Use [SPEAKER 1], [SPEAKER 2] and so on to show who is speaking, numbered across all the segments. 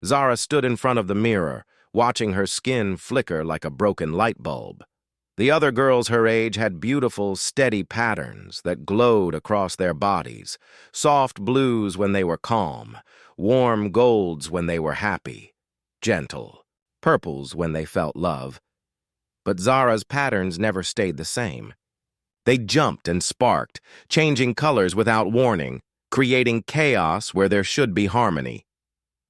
[SPEAKER 1] Zara stood in front of the mirror, watching her skin flicker like a broken light bulb. The other girls her age had beautiful, steady patterns that glowed across their bodies, soft blues when they were calm, warm golds when they were happy, gentle, purples when they felt love. But Zara's patterns never stayed the same. They jumped and sparked, changing colors without warning, creating chaos where there should be harmony.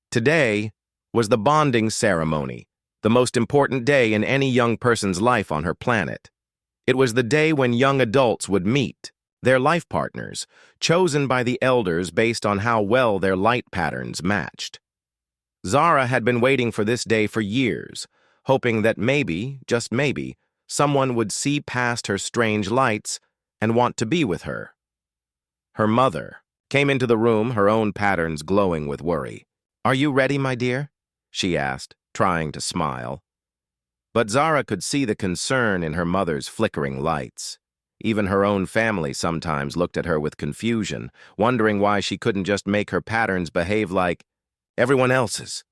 [SPEAKER 1] Today was the bonding ceremony, the most important day in any young person's life on her planet. It was the day when young adults would meet, their life partners, chosen by the elders based on how well their light patterns matched. Zara had been waiting for this day for years, hoping that maybe, just maybe, someone would see past her strange lights and want to be with her. Her mother came into the room, her own patterns glowing with worry. "Are you ready, my dear?" she asked, trying to smile. But Zara could see the concern in her mother's flickering lights. Even her own family sometimes looked at her with confusion, wondering why she couldn't just make her patterns behave like everyone else's.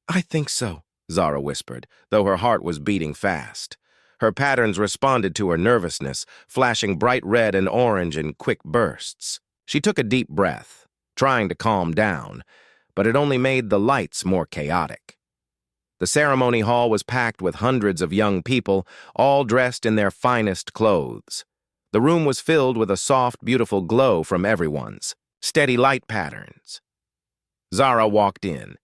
[SPEAKER 1] "I think so," Zara whispered, though her heart was beating fast. Her patterns responded to her nervousness, flashing bright red and orange in quick bursts. She took a deep breath, trying to calm down, but it only made the lights more chaotic. The ceremony hall was packed with hundreds of young people, all dressed in their finest clothes. The room was filled with a soft, beautiful glow from everyone's, steady light patterns. Zara walked in,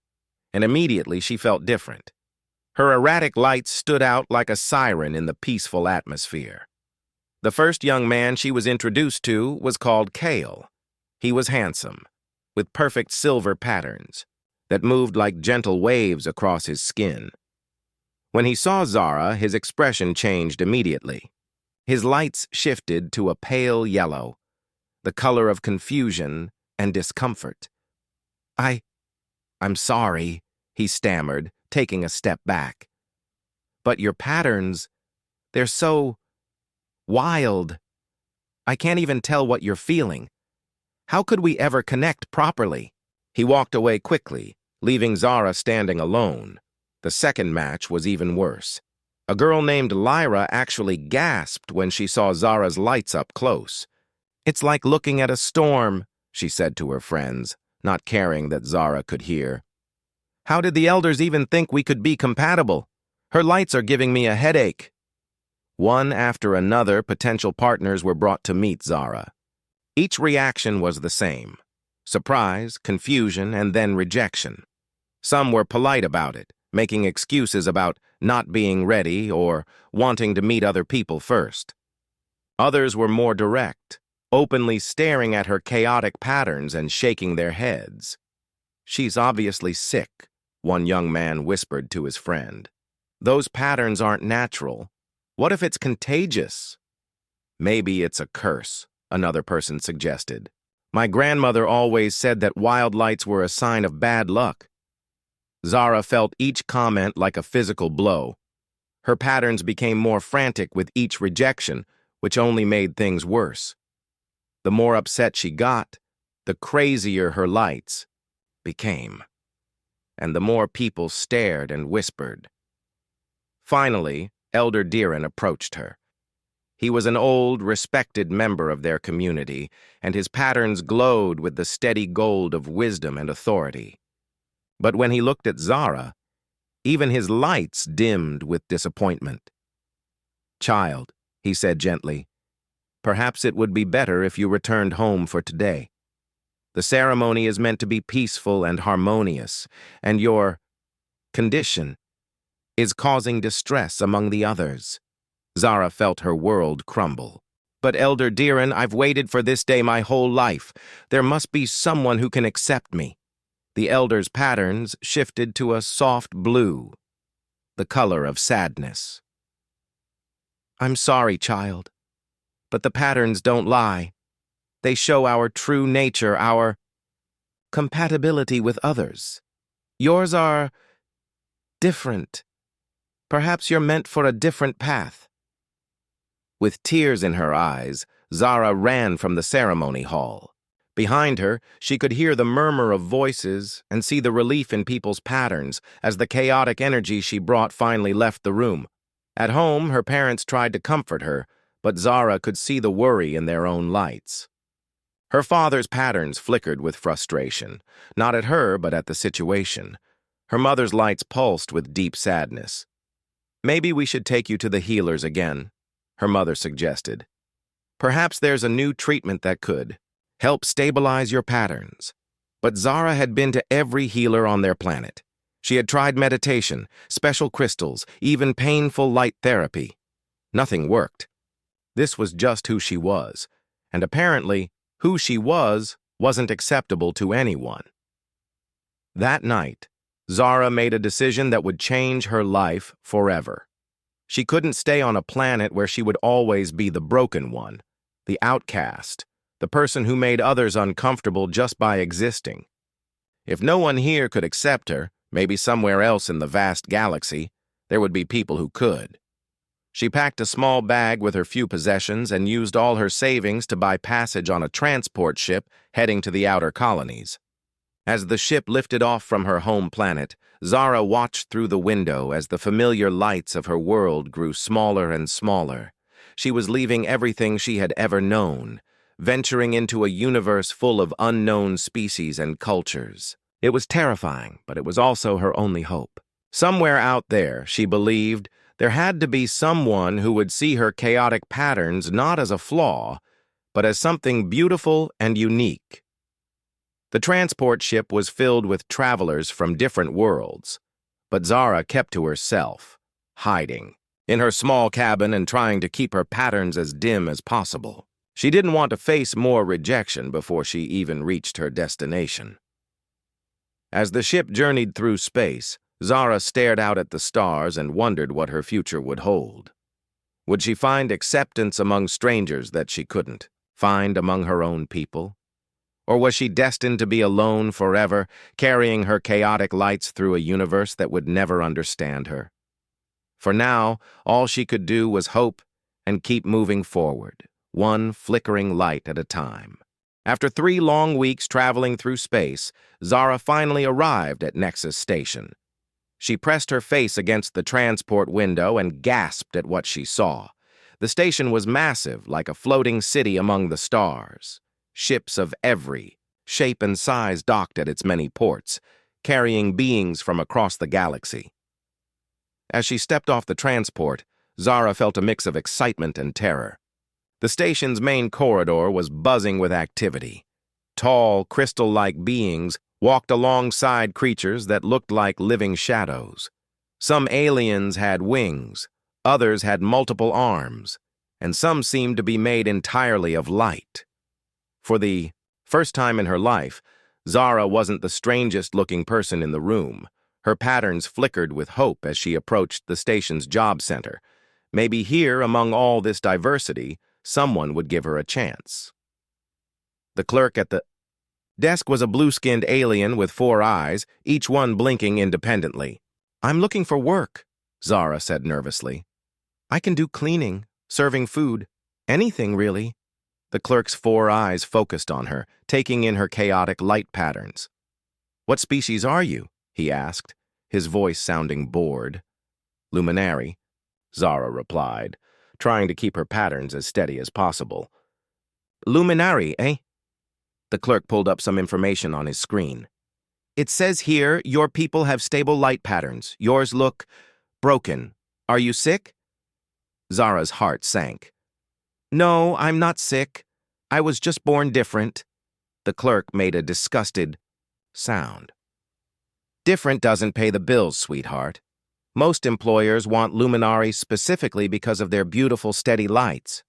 [SPEAKER 1] and immediately she felt different. Her erratic lights stood out like a siren in the peaceful atmosphere. The first young man she was introduced to was called Kale. He was handsome, with perfect silver patterns that moved like gentle waves across his skin. When he saw Zara, his expression changed immediately. His lights shifted to a pale yellow, the color of confusion and discomfort. I'm sorry," he stammered, taking a step back. "But your patterns, they're so wild. I can't even tell what you're feeling. How could we ever connect properly?" He walked away quickly, leaving Zara standing alone. The second match was even worse. A girl named Lyra actually gasped when she saw Zara's lights up close. "It's like looking at a storm," she said to her friends, not caring that Zara could hear. "How did the elders even think we could be compatible? Her lights are giving me a headache." One after another, potential partners were brought to meet Zara. Each reaction was the same: surprise, confusion, and then rejection. Some were polite about it, making excuses about not being ready or wanting to meet other people first. Others were more direct, openly staring at her chaotic patterns and shaking their heads. "She's obviously sick," one young man whispered to his friend. "Those patterns aren't natural. What if it's contagious?" "Maybe it's a curse," another person suggested. "My grandmother always said that wild lights were a sign of bad luck." Zara felt each comment like a physical blow. Her patterns became more frantic with each rejection, which only made things worse. The more upset she got, the crazier her lights became, and the more people stared and whispered. Finally, Elder Deeren approached her. He was an old, respected member of their community, and his patterns glowed with the steady gold of wisdom and authority. But when he looked at Zara, even his lights dimmed with disappointment. "Child," he said gently, "perhaps it would be better if you returned home for today. The ceremony is meant to be peaceful and harmonious, and your condition is causing distress among the others." Zara felt her world crumble. "But Elder Deeren, I've waited for this day my whole life. There must be someone who can accept me." The elder's patterns shifted to a soft blue, the color of sadness. "I'm sorry, child, but the patterns don't lie. They show our true nature, our compatibility with others. Yours are different. Perhaps you're meant for a different path." With tears in her eyes, Zara ran from the ceremony hall. Behind her, she could hear the murmur of voices and see the relief in people's patterns as the chaotic energy she brought finally left the room. At home, her parents tried to comfort her, but Zara could see the worry in their own lights. Her father's patterns flickered with frustration, not at her but at the situation. Her mother's lights pulsed with deep sadness. "Maybe we should take you to the healers again," her mother suggested. "Perhaps there's a new treatment that could help stabilize your patterns." But Zara had been to every healer on their planet. She had tried meditation, special crystals, even painful light therapy. Nothing worked. This was just who she was, and apparently, who she wasn't acceptable to anyone. That night, Zara made a decision that would change her life forever. She couldn't stay on a planet where she would always be the broken one, the outcast, the person who made others uncomfortable just by existing. If no one here could accept her, maybe somewhere else in the vast galaxy, there would be people who could. She packed a small bag with her few possessions and used all her savings to buy passage on a transport ship heading to the outer colonies. As the ship lifted off from her home planet, Zara watched through the window as the familiar lights of her world grew smaller and smaller. She was leaving everything she had ever known, venturing into a universe full of unknown species and cultures. It was terrifying, but it was also her only hope. Somewhere out there, she believed, there had to be someone who would see her chaotic patterns not as a flaw, but as something beautiful and unique. The transport ship was filled with travelers from different worlds, but Zara kept to herself, hiding in her small cabin and trying to keep her patterns as dim as possible. She didn't want to face more rejection before she even reached her destination. As the ship journeyed through space, Zara stared out at the stars and wondered what her future would hold. Would she find acceptance among strangers that she couldn't find among her own people? Or was she destined to be alone forever, carrying her chaotic lights through a universe that would never understand her? For now, all she could do was hope and keep moving forward, one flickering light at a time. After 3 long weeks traveling through space, Zara finally arrived at Nexus Station. She pressed her face against the transport window and gasped at what she saw. The station was massive, like a floating city among the stars. Ships of every shape and size docked at its many ports, carrying beings from across the galaxy. As she stepped off the transport, Zara felt a mix of excitement and terror. The station's main corridor was buzzing with activity. Tall, crystal-like beings walked alongside creatures that looked like living shadows. Some aliens had wings, others had multiple arms, and some seemed to be made entirely of light. For the first time in her life, Zara wasn't the strangest-looking person in the room. Her patterns flickered with hope as she approached the station's job center. Maybe here, among all this diversity, someone would give her a chance. The clerk at the desk was a blue-skinned alien with 4 eyes, each one blinking independently. "I'm looking for work," Zara said nervously. "I can do cleaning, serving food, anything really." The clerk's 4 eyes focused on her, taking in her chaotic light patterns. "What species are you?" he asked, his voice sounding bored. "Luminary," Zara replied, trying to keep her patterns as steady as possible. "Luminary, eh?" The clerk pulled up some information on his screen. "It says here your people have stable light patterns. Yours look broken. Are you sick?" Zara's heart sank. "No, I'm not sick. I was just born different." The clerk made a disgusted sound. "Different doesn't pay the bills, sweetheart. Most employers want luminaries specifically because of their beautiful, steady lights.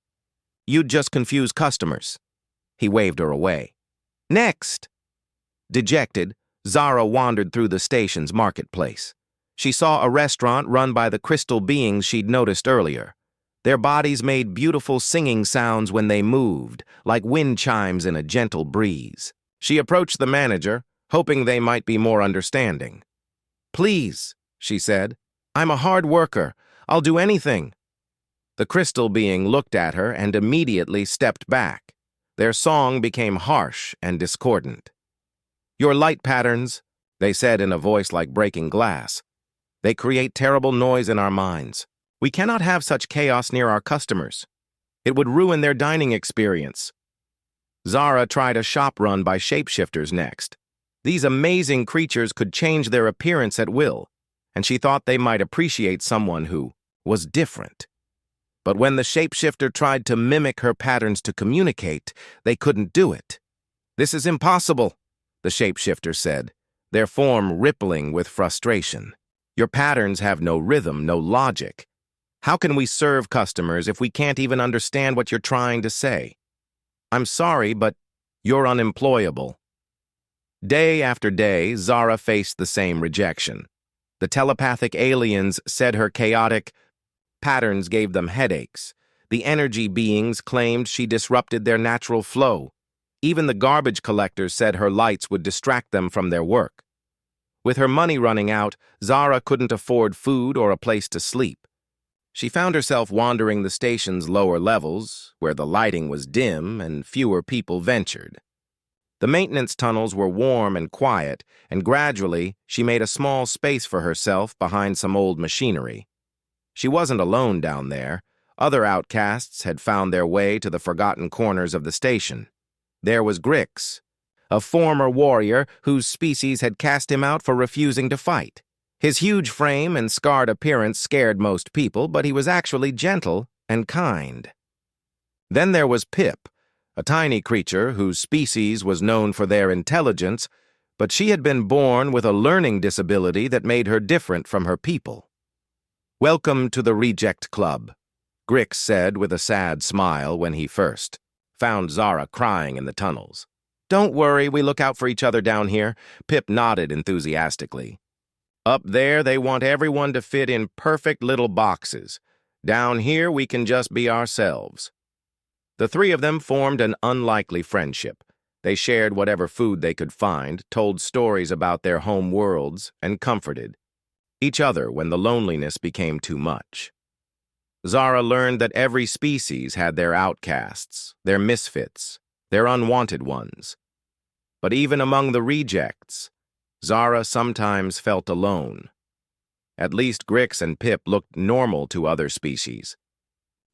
[SPEAKER 1] You'd just confuse customers." He waved her away. "Next!" Dejected, Zara wandered through the station's marketplace. She saw a restaurant run by the crystal beings she'd noticed earlier. Their bodies made beautiful singing sounds when they moved, like wind chimes in a gentle breeze. She approached the manager, hoping they might be more understanding. "Please," she said, "I'm a hard worker. I'll do anything." The crystal being looked at her and immediately stepped back. Their song became harsh and discordant. "Your light patterns," they said in a voice like breaking glass. "They create terrible noise in our minds. We cannot have such chaos near our customers. It would ruin their dining experience." Zara tried a shop run by shapeshifters next. These amazing creatures could change their appearance at will, and she thought they might appreciate someone who was different. But when the shapeshifter tried to mimic her patterns to communicate, they couldn't do it. "This is impossible," the shapeshifter said, their form rippling with frustration. "Your patterns have no rhythm, no logic. How can we serve customers if we can't even understand what you're trying to say? I'm sorry, but you're unemployable." Day after day, Zara faced the same rejection. The telepathic aliens said her chaotic patterns gave them headaches. The energy beings claimed she disrupted their natural flow. Even the garbage collectors said her lights would distract them from their work. With her money running out, Zara couldn't afford food or a place to sleep. She found herself wandering the station's lower levels, where the lighting was dim and fewer people ventured. The maintenance tunnels were warm and quiet, and gradually she made a small space for herself behind some old machinery. She wasn't alone down there. Other outcasts had found their way to the forgotten corners of the station. There was Grix, a former warrior whose species had cast him out for refusing to fight. His huge frame and scarred appearance scared most people, but he was actually gentle and kind. Then there was Pip, a tiny creature whose species was known for their intelligence, but she had been born with a learning disability that made her different from her people. "Welcome to the Reject Club," Grix said with a sad smile when he first found Zara crying in the tunnels. "Don't worry, we look out for each other down here," Pip nodded enthusiastically. "Up there, they want everyone to fit in perfect little boxes. Down here, we can just be ourselves." The three of them formed an unlikely friendship. They shared whatever food they could find, told stories about their home worlds, and comforted each other when the loneliness became too much. Zara learned that every species had their outcasts, their misfits, their unwanted ones. But even among the rejects, Zara sometimes felt alone. At least Grix and Pip looked normal to other species.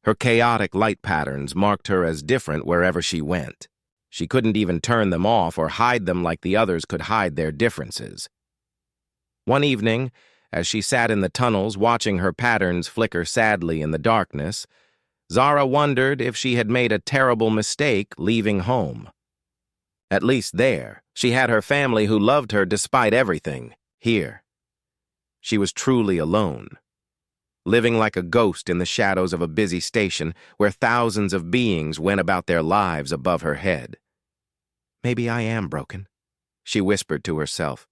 [SPEAKER 1] Her chaotic light patterns marked her as different wherever she went. She couldn't even turn them off or hide them like the others could hide their differences. One evening, as she sat in the tunnels watching her patterns flicker sadly in the darkness, Zara wondered if she had made a terrible mistake leaving home. At least there, she had her family who loved her despite everything. Here, she was truly alone, living like a ghost in the shadows of a busy station where thousands of beings went about their lives above her head. "Maybe I am broken," she whispered to herself,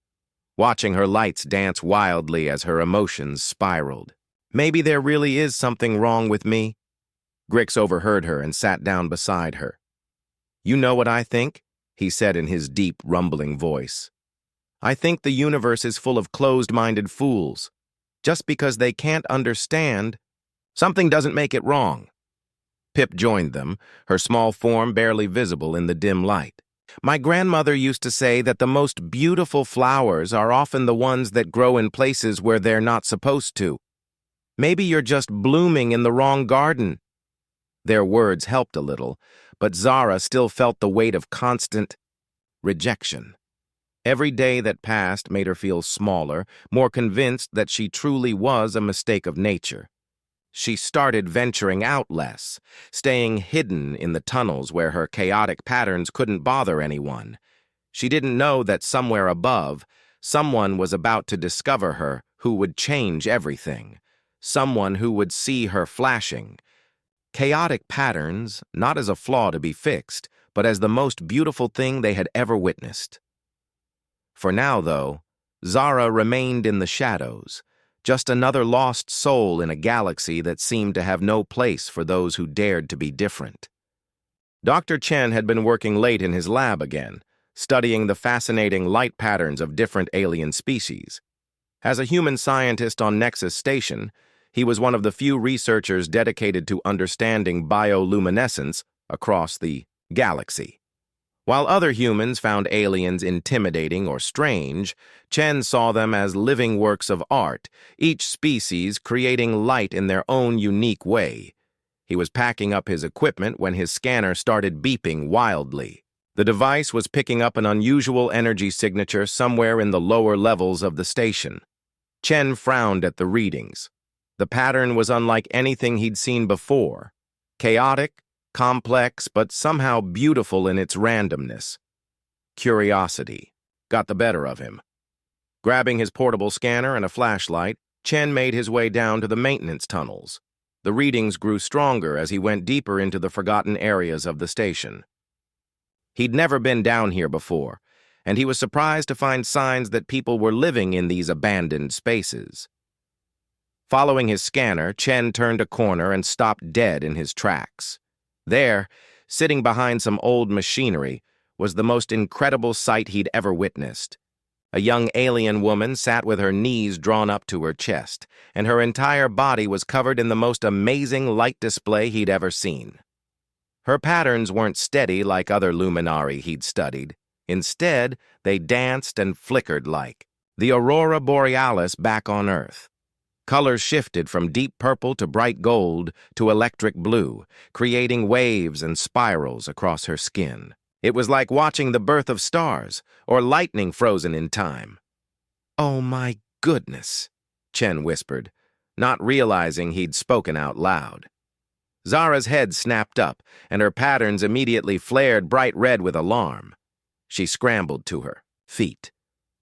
[SPEAKER 1] watching her lights dance wildly as her emotions spiraled. "Maybe there really is something wrong with me." Grix overheard her and sat down beside her. "You know what I think?" he said in his deep, rumbling voice. "I think the universe is full of closed-minded fools. Just because they can't understand, something doesn't make it wrong." Pip joined them, her small form barely visible in the dim light. "My grandmother used to say that the most beautiful flowers are often the ones that grow in places where they're not supposed to. Maybe you're just blooming in the wrong garden." Their words helped a little, but Zara still felt the weight of constant rejection. Every day that passed made her feel smaller, more convinced that she truly was a mistake of nature. She started venturing out less, staying hidden in the tunnels where her chaotic patterns couldn't bother anyone. She didn't know that somewhere above, someone was about to discover her who would change everything. Someone who would see her flashing. Chaotic patterns, not as a flaw to be fixed, but as the most beautiful thing they had ever witnessed. For now, though, Zara remained in the shadows, just another lost soul in a galaxy that seemed to have no place for those who dared to be different. Dr. Chen had been working late in his lab again, studying the fascinating light patterns of different alien species. As a human scientist on Nexus Station, he was one of the few researchers dedicated to understanding bioluminescence across the Galaxy. While other humans found aliens intimidating or strange, Chen saw them as living works of art, each species creating light in their own unique way. He was packing up his equipment when his scanner started beeping wildly. The device was picking up an unusual energy signature somewhere in the lower levels of the station. Chen frowned at the readings. The pattern was unlike anything he'd seen before. Chaotic, complex, but somehow beautiful in its randomness. Curiosity got the better of him. Grabbing his portable scanner and a flashlight, Chen made his way down to the maintenance tunnels. The readings grew stronger as he went deeper into the forgotten areas of the station. He'd never been down here before, and he was surprised to find signs that people were living in these abandoned spaces. Following his scanner, Chen turned a corner and stopped dead in his tracks. There, sitting behind some old machinery, was the most incredible sight he'd ever witnessed. A young alien woman sat with her knees drawn up to her chest, and her entire body was covered in the most amazing light display he'd ever seen. Her patterns weren't steady like other luminari he'd studied. Instead, they danced and flickered like the aurora borealis back on Earth. Colors shifted from deep purple to bright gold to electric blue, creating waves and spirals across her skin. It was like watching the birth of stars or lightning frozen in time. "Oh my goodness," Chen whispered, not realizing he'd spoken out loud. Zara's head snapped up, and her patterns immediately flared bright red with alarm. She scrambled to her feet,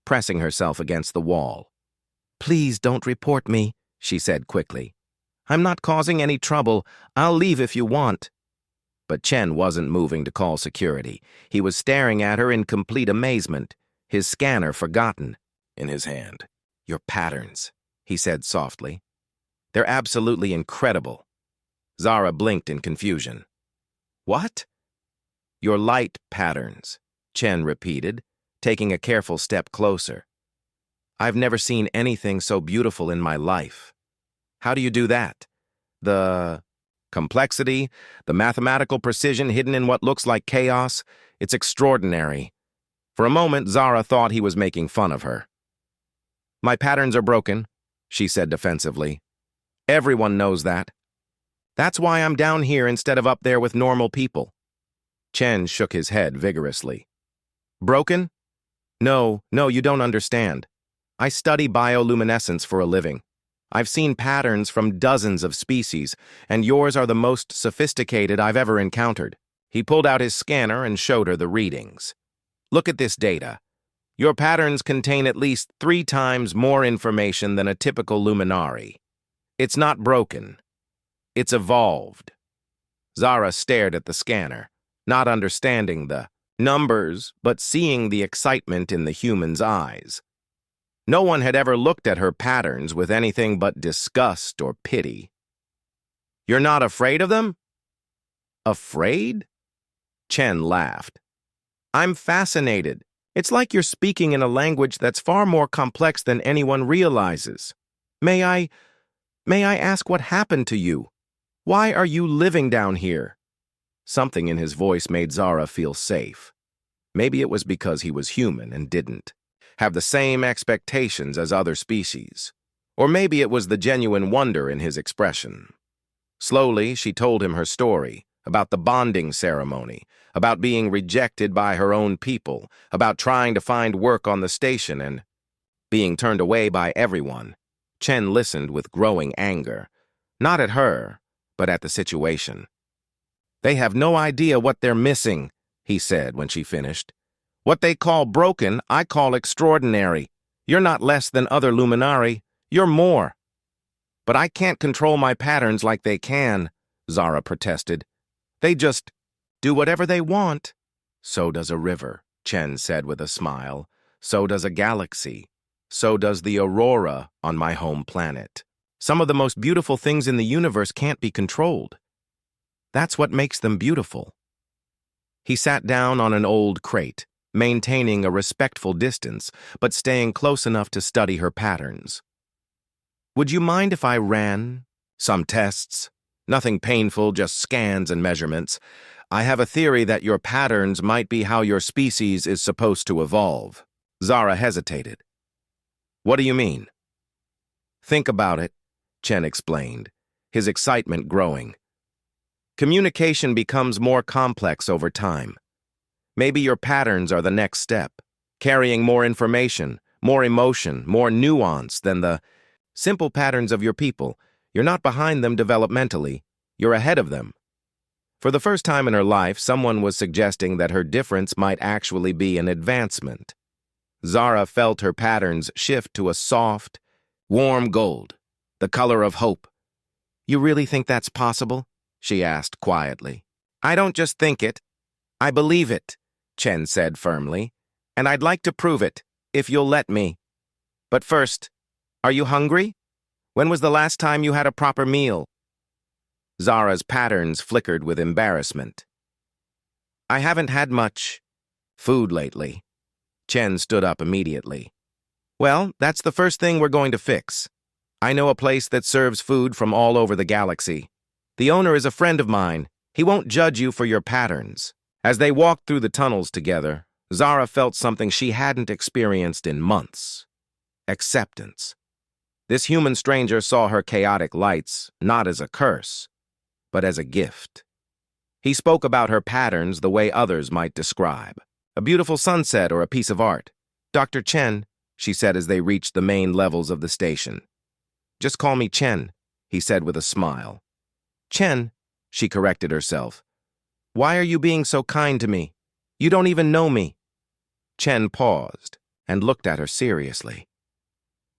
[SPEAKER 1] pressing herself against the wall. "Please don't report me," she said quickly. "I'm not causing any trouble. I'll leave if you want." But Chen wasn't moving to call security. He was staring at her in complete amazement, his scanner forgotten in his hand. "Your patterns," he said softly. "They're absolutely incredible." Zara blinked in confusion. "What?" "Your light patterns," Chen repeated, taking a careful step closer. "I've never seen anything so beautiful in my life." "How do you do that?" "The complexity, the mathematical precision hidden in what looks like chaos, it's extraordinary." For a moment, Zara thought he was making fun of her. "My patterns are broken," she said defensively. "Everyone knows that. That's why I'm down here instead of up there with normal people." Chen shook his head vigorously. "Broken? No, you don't understand. I study bioluminescence for a living. I've seen patterns from dozens of species, and yours are the most sophisticated I've ever encountered." He pulled out his scanner and showed her the readings. "Look at this data. Your patterns contain at least 3 times more information than a typical luminari. It's not broken. It's evolved." Zara stared at the scanner, not understanding the numbers, but seeing the excitement in the human's eyes. No one had ever looked at her patterns with anything but disgust or pity. "You're not afraid of them?" "Afraid?" Chen laughed. "I'm fascinated. It's like you're speaking in a language that's far more complex than anyone realizes. May I ask what happened to you? Why are you living down here?" Something in his voice made Zara feel safe. Maybe it was because he was human and didn't have the same expectations as other species. Or maybe it was the genuine wonder in his expression. Slowly, she told him her story, about the bonding ceremony, about being rejected by her own people, about trying to find work on the station and being turned away by everyone. Chen listened with growing anger, not at her, but at the situation. "They have no idea what they're missing," he said when she finished. "What they call broken, I call extraordinary. You're not less than other luminari. You're more." "But I can't control my patterns like they can," Zara protested. "They just do whatever they want." "So does a river," Chen said with a smile. "So does a galaxy. So does the aurora on my home planet. Some of the most beautiful things in the universe can't be controlled. That's what makes them beautiful." He sat down on an old crate, maintaining a respectful distance, but staying close enough to study her patterns. "Would you mind if I ran some tests? Nothing painful, just scans and measurements. I have a theory that your patterns might be how your species is supposed to evolve. Zara hesitated. What do you mean? Think about it, Chen explained, his excitement growing. Communication becomes more complex over time. Maybe your patterns are the next step, carrying more information, more emotion, more nuance than the simple patterns of your people. You're not behind them developmentally, you're ahead of them. For the first time in her life, someone was suggesting that her difference might actually be an advancement. Zara felt her patterns shift to a soft, warm gold, the color of hope. You really think that's possible? She asked quietly. I don't just think it, I believe it, Chen said firmly, and I'd like to prove it, if you'll let me. But first, are you hungry? When was the last time you had a proper meal? Zara's patterns flickered with embarrassment. I haven't had much food lately. Chen stood up immediately. Well, that's the first thing we're going to fix. I know a place that serves food from all over the galaxy. The owner is a friend of mine. He won't judge you for your patterns. As they walked through the tunnels together, Zara felt something she hadn't experienced in months. Acceptance. This human stranger saw her chaotic lights not as a curse, but as a gift. He spoke about her patterns the way others might describe. A beautiful sunset or a piece of art. Dr. Chen, she said as they reached the main levels of the station. Just call me Chen, he said with a smile. Chen, she corrected herself. Why are you being so kind to me? You don't even know me. Chen paused and looked at her seriously.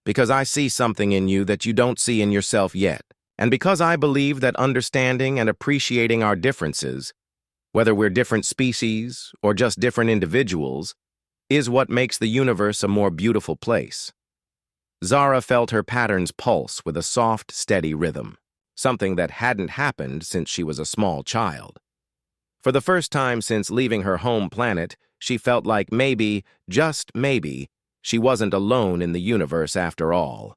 [SPEAKER 1] Because I see something in you that you don't see in yourself yet, and because I believe that understanding and appreciating our differences, whether we're different species or just different individuals, is what makes the universe a more beautiful place. Zara felt her patterns pulse with a soft, steady rhythm, something that hadn't happened since she was a small child. For the first time since leaving her home planet, she felt like maybe, just maybe, she wasn't alone in the universe after all.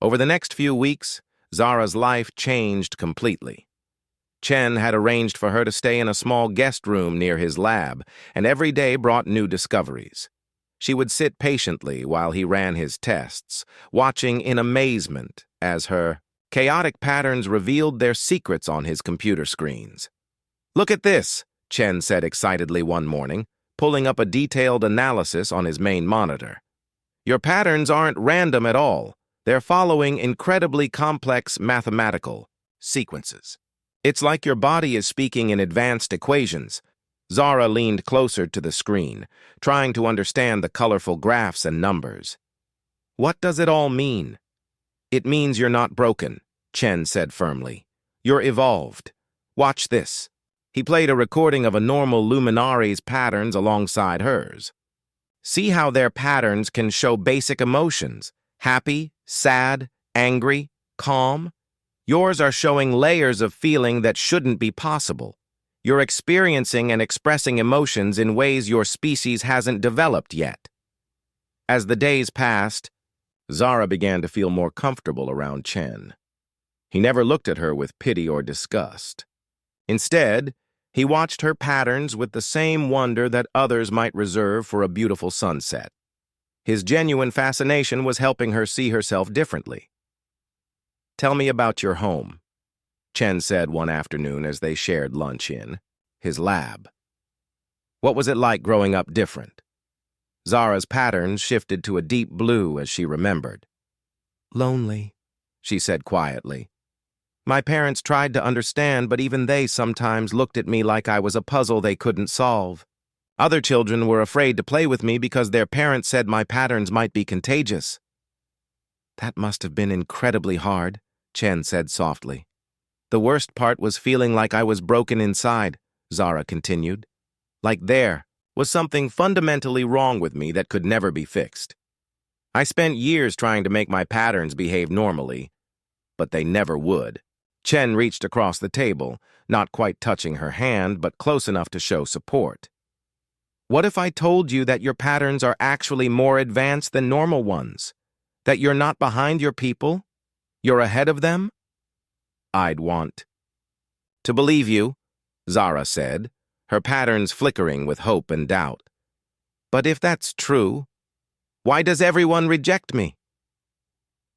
[SPEAKER 1] Over the next few weeks, Zara's life changed completely. Chen had arranged for her to stay in a small guest room near his lab, and every day brought new discoveries. She would sit patiently while he ran his tests, watching in amazement as her chaotic patterns revealed their secrets on his computer screens. Look at this, Chen said excitedly one morning, pulling up a detailed analysis on his main monitor. Your patterns aren't random at all. They're following incredibly complex mathematical sequences. It's like your body is speaking in advanced equations. Zara leaned closer to the screen, trying to understand the colorful graphs and numbers. What does it all mean? It means you're not broken, Chen said firmly. You're evolved. Watch this. He played a recording of a normal luminari's patterns alongside hers. See how their patterns can show basic emotions: happy, sad, angry, calm. Yours are showing layers of feeling that shouldn't be possible. You're experiencing and expressing emotions in ways your species hasn't developed yet. As the days passed, Zara began to feel more comfortable around Chen. He never looked at her with pity or disgust. Instead, he watched her patterns with the same wonder that others might reserve for a beautiful sunset. His genuine fascination was helping her see herself differently. Tell me about your home, Chen said one afternoon as they shared lunch in his lab. What was it like growing up different? Zara's patterns shifted to a deep blue as she remembered. Lonely, she said quietly. My parents tried to understand, but even they sometimes looked at me like I was a puzzle they couldn't solve. Other children were afraid to play with me because their parents said my patterns might be contagious. That must have been incredibly hard, Chen said softly. The worst part was feeling like I was broken inside, Zara continued. Like there was something fundamentally wrong with me that could never be fixed. I spent years trying to make my patterns behave normally, but they never would. Chen reached across the table, not quite touching her hand, but close enough to show support. What if I told you that your patterns are actually more advanced than normal ones? That you're not behind your people? You're ahead of them? I'd want to believe you, Zara said, her patterns flickering with hope and doubt. But if that's true, why does everyone reject me?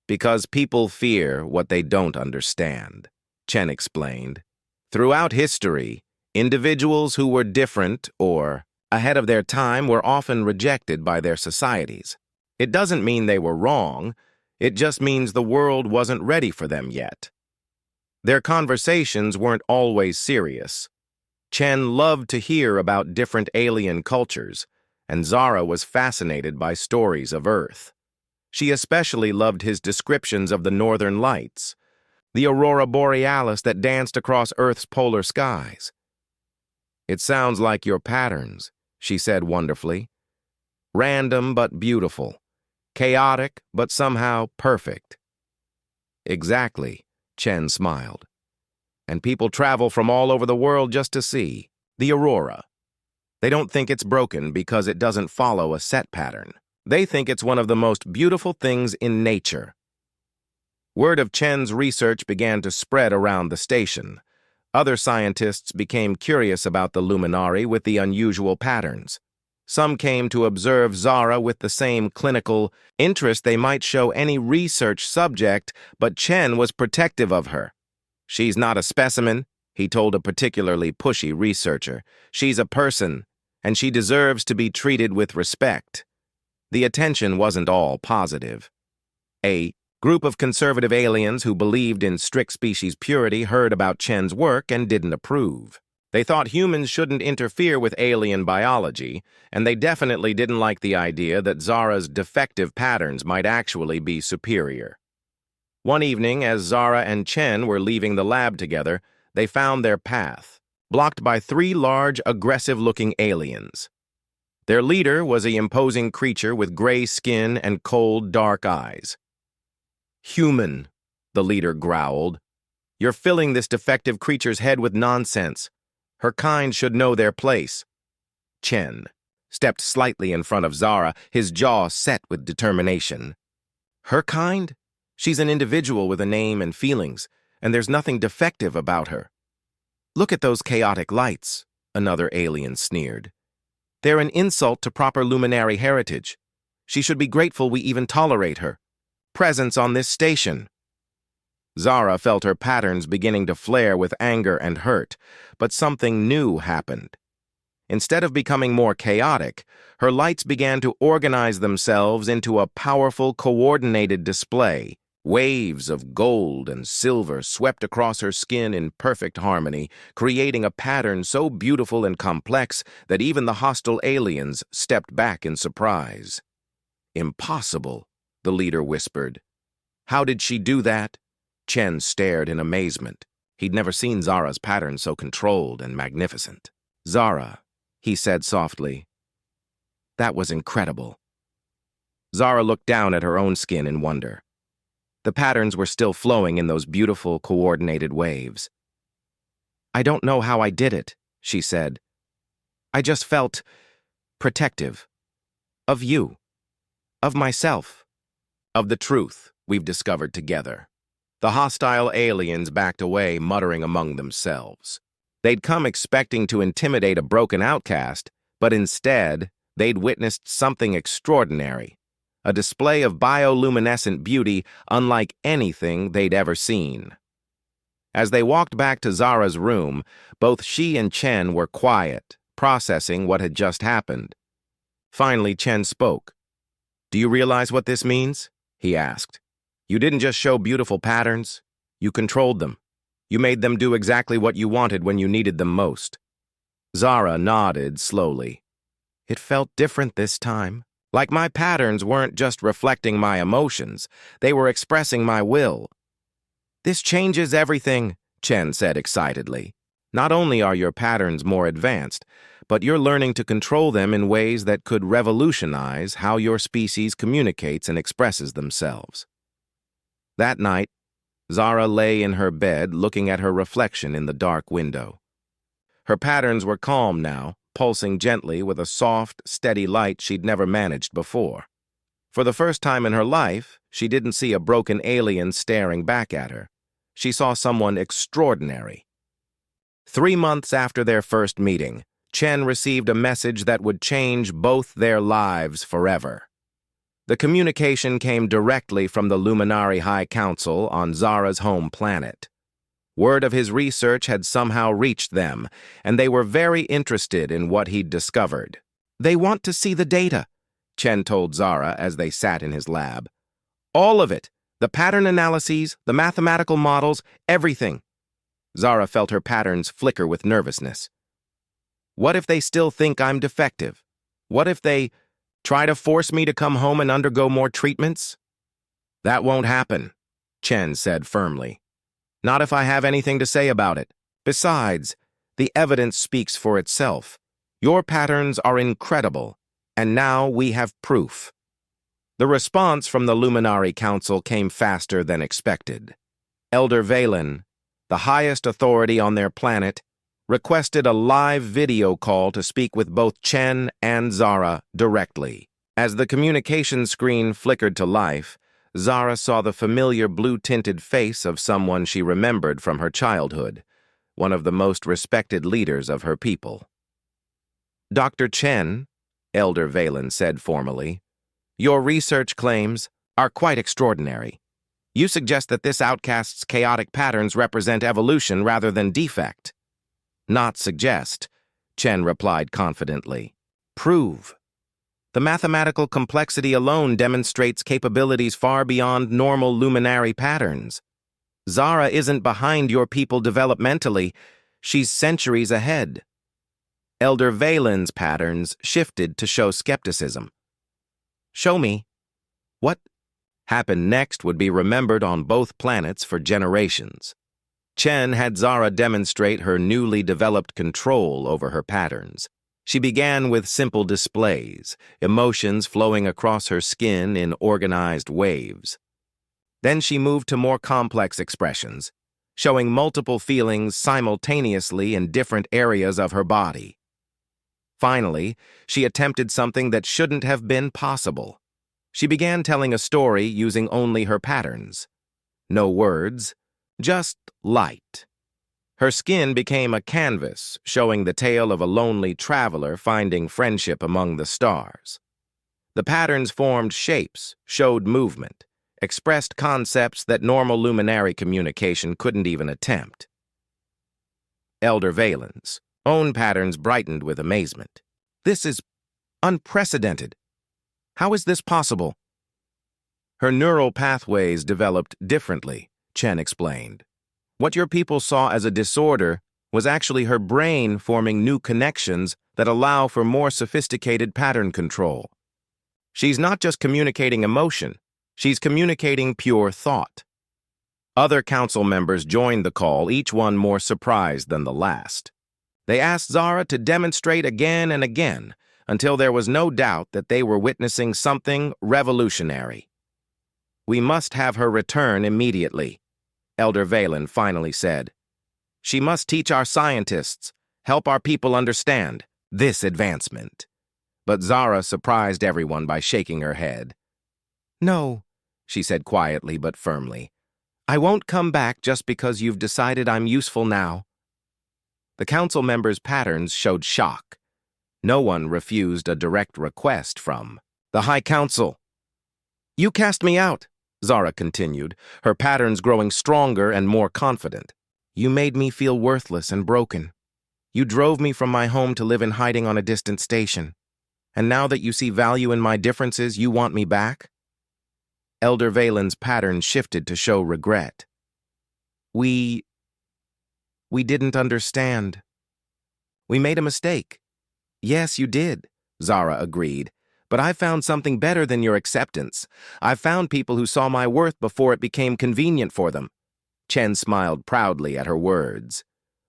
[SPEAKER 1] Because people fear what they don't understand, Chen explained. Throughout history, individuals who were different or ahead of their time were often rejected by their societies. It doesn't mean they were wrong, it just means the world wasn't ready for them yet. Their conversations weren't always serious. Chen loved to hear about different alien cultures, and Zara was fascinated by stories of Earth. She especially loved his descriptions of the northern lights, the aurora borealis that danced across Earth's polar skies. "It sounds like your patterns," she said wonderfully. "Random but beautiful. Chaotic but somehow perfect." "Exactly," Chen smiled. "And people travel from all over the world just to see the aurora. They don't think it's broken because it doesn't follow a set pattern. They think it's one of the most beautiful things in nature." Word of Chen's research began to spread around the station. Other scientists became curious about the luminari with the unusual patterns. Some came to observe Zara with the same clinical interest they might show any research subject, but Chen was protective of her. "She's not a specimen," he told a particularly pushy researcher. "She's a person, and she deserves to be treated with respect." The attention wasn't all positive. A group of conservative aliens who believed in strict species purity heard about Chen's work and didn't approve. They thought humans shouldn't interfere with alien biology, and they definitely didn't like the idea that Zara's defective patterns might actually be superior. One evening, as Zara and Chen were leaving the lab together, they found their path, blocked by 3 large, aggressive-looking aliens. Their leader was an imposing creature with gray skin and cold, dark eyes. "Human," the leader growled. "You're filling this defective creature's head with nonsense. Her kind should know their place." Chen stepped slightly in front of Zara, his jaw set with determination. "Her kind? She's an individual with a name and feelings, and there's nothing defective about her." "Look at those chaotic lights," another alien sneered. "They're an insult to proper luminary heritage. She should be grateful we even tolerate her presence on this station." Zara felt her patterns beginning to flare with anger and hurt, but something new happened. Instead of becoming more chaotic, her lights began to organize themselves into a powerful, coordinated display. Waves of gold and silver swept across her skin in perfect harmony, creating a pattern so beautiful and complex that even the hostile aliens stepped back in surprise. "Impossible," the leader whispered. "How did she do that?" Chen stared in amazement. He'd never seen Zara's pattern so controlled and magnificent. "Zara," he said softly. "That was incredible." Zara looked down at her own skin in wonder. The patterns were still flowing in those beautiful, coordinated waves. "I don't know how I did it," she said. "I just felt protective. Of you. Of myself. Of the truth we've discovered together." The hostile aliens backed away, muttering among themselves. They'd come expecting to intimidate a broken outcast, but instead, they'd witnessed something extraordinary. A display of bioluminescent beauty unlike anything they'd ever seen. As they walked back to Zara's room, both she and Chen were quiet, processing what had just happened. Finally, Chen spoke. "Do you realize what this means?" he asked. "You didn't just show beautiful patterns, you controlled them. You made them do exactly what you wanted when you needed them most." Zara nodded slowly. "It felt different this time. Like my patterns weren't just reflecting my emotions, they were expressing my will." "This changes everything," Chen said excitedly. "Not only are your patterns more advanced, but you're learning to control them in ways that could revolutionize how your species communicates and expresses themselves." That night, Zara lay in her bed looking at her reflection in the dark window. Her patterns were calm now, pulsing gently with a soft, steady light she'd never managed before. For the first time in her life, she didn't see a broken alien staring back at her. She saw someone extraordinary. 3 months after their first meeting, Chen received a message that would change both their lives forever. The communication came directly from the Luminari High Council on Zara's home planet. Word of his research had somehow reached them, and they were very interested in what he'd discovered. "They want to see the data," Chen told Zara as they sat in his lab. "All of it. The pattern analyses, the mathematical models, everything." Zara felt her patterns flicker with nervousness. "What if they still think I'm defective? What if they try to force me to come home and undergo more treatments?" "That won't happen," Chen said firmly. "Not if I have anything to say about it. Besides, the evidence speaks for itself. Your patterns are incredible, and now we have proof." The response from the Luminari Council came faster than expected. Elder Valen, the highest authority on their planet, requested a live video call to speak with both Chen and Zara directly. As the communication screen flickered to life, Zara saw the familiar blue-tinted face of someone she remembered from her childhood, one of the most respected leaders of her people. "Dr. Chen," Elder Valen said formally, "your research claims are quite extraordinary. You suggest that this outcast's chaotic patterns represent evolution rather than defect." "Not suggest," Chen replied confidently. "Prove. The mathematical complexity alone demonstrates capabilities far beyond normal luminary patterns. Zara isn't behind your people developmentally, she's centuries ahead." Elder Valen's patterns shifted to show skepticism. "Show me." What happened next would be remembered on both planets for generations. Chen had Zara demonstrate her newly developed control over her patterns. She began with simple displays, emotions flowing across her skin in organized waves. Then she moved to more complex expressions, showing multiple feelings simultaneously in different areas of her body. Finally, she attempted something that shouldn't have been possible. She began telling a story using only her patterns. No words, just light. Her skin became a canvas, showing the tale of a lonely traveler finding friendship among the stars. The patterns formed shapes, showed movement, expressed concepts that normal luminary communication couldn't even attempt. Elder Valen's own patterns brightened with amazement. "This is unprecedented. How is this possible?" "Her neural pathways developed differently," Chen explained. "What your people saw as a disorder was actually her brain forming new connections that allow for more sophisticated pattern control. She's not just communicating emotion, she's communicating pure thought." Other council members joined the call, each one more surprised than the last. They asked Zara to demonstrate again and again until there was no doubt that they were witnessing something revolutionary. "We must have her return immediately," Elder Valen finally said. "She must teach our scientists, help our people understand this advancement." But Zara surprised everyone by shaking her head. "No," she said quietly but firmly. "I won't come back just because you've decided I'm useful now." The council members' patterns showed shock. No one refused a direct request from the High Council. "You cast me out," Zara continued, her patterns growing stronger and more confident. "You made me feel worthless and broken. You drove me from my home to live in hiding on a distant station. And now that you see value in my differences, you want me back?" Elder Valen's pattern shifted to show regret. We didn't understand. We made a mistake." "Yes, you did," Zara agreed. "But I found something better than your acceptance. I found people who saw my worth before it became convenient for them." Chen smiled proudly at her words.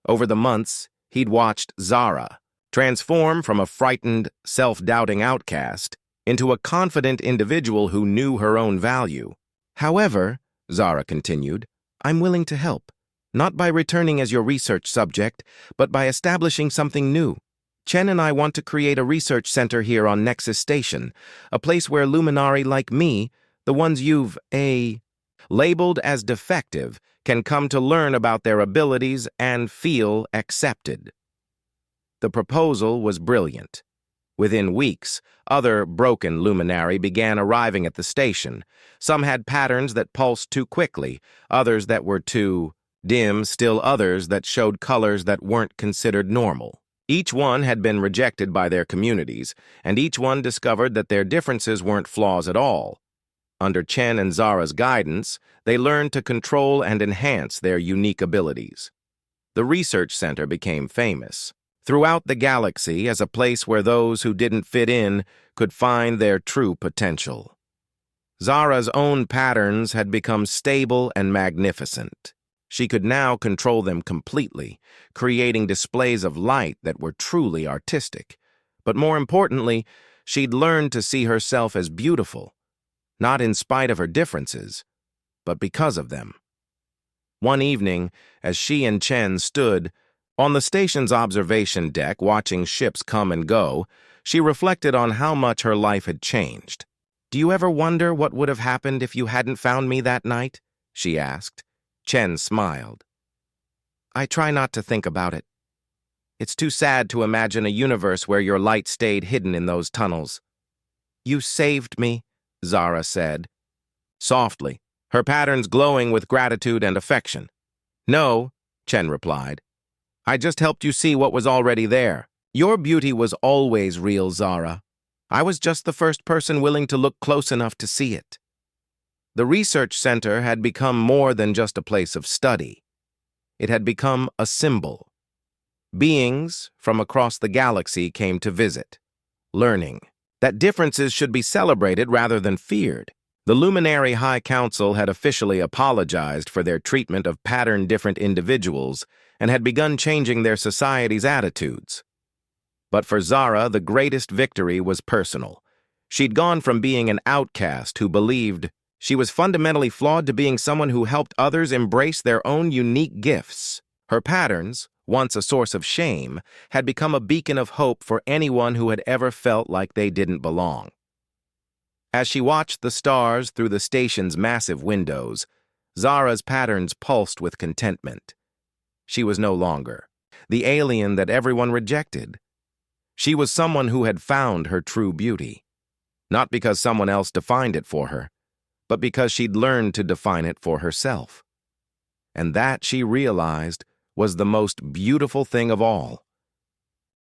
[SPEAKER 1] Over the months, he'd watched Zara transform from a frightened, self-doubting outcast into a confident individual who knew her own value. "However," Zara continued, "I'm willing to help, not by returning as your research subject, but by establishing something new. Chen and I want to create a research center here on Nexus Station, a place where luminari like me, the ones you've, labeled as defective, can come to learn about their abilities and feel accepted. The proposal was brilliant. Within weeks, other broken luminary began arriving at the station. Some had patterns that pulsed too quickly, others that were too dim, still others that showed colors that weren't considered normal. Each one had been rejected by their communities, and each one discovered that their differences weren't flaws at all. Under Chen and Zara's guidance, they learned to control and enhance their unique abilities. The research center became famous throughout the galaxy as a place where those who didn't fit in could find their true potential. Zara's own patterns had become stable and magnificent. She could now control them completely, creating displays of light that were truly artistic. But more importantly, she'd learned to see herself as beautiful, not in spite of her differences, but because of them. One evening, as she and Chen stood on the station's observation deck watching ships come and go, she reflected on how much her life had changed. "Do you ever wonder what would have happened if you hadn't found me that night?" she asked. Chen smiled. "I try not to think about it. It's too sad to imagine a universe where your light stayed hidden in those tunnels." "You saved me," Zara said, softly, her patterns glowing with gratitude and affection. "No," Chen replied. "I just helped you see what was already there. Your beauty was always real, Zara. I was just the first person willing to look close enough to see it." The research center had become more than just a place of study. It had become a symbol. Beings from across the galaxy came to visit, learning that differences should be celebrated rather than feared. The Luminary High Council had officially apologized for their treatment of pattern-different individuals and had begun changing their society's attitudes. But for Zara, the greatest victory was personal. She'd gone from being an outcast who believed she was fundamentally flawed to being someone who helped others embrace their own unique gifts. Her patterns, once a source of shame, had become a beacon of hope for anyone who had ever felt like they didn't belong. As she watched the stars through the station's massive windows, Zara's patterns pulsed with contentment. She was no longer the alien that everyone rejected. She was someone who had found her true beauty, not because someone else defined it for her, but because she'd learned to define it for herself. And that, she realized, was the most beautiful thing of all.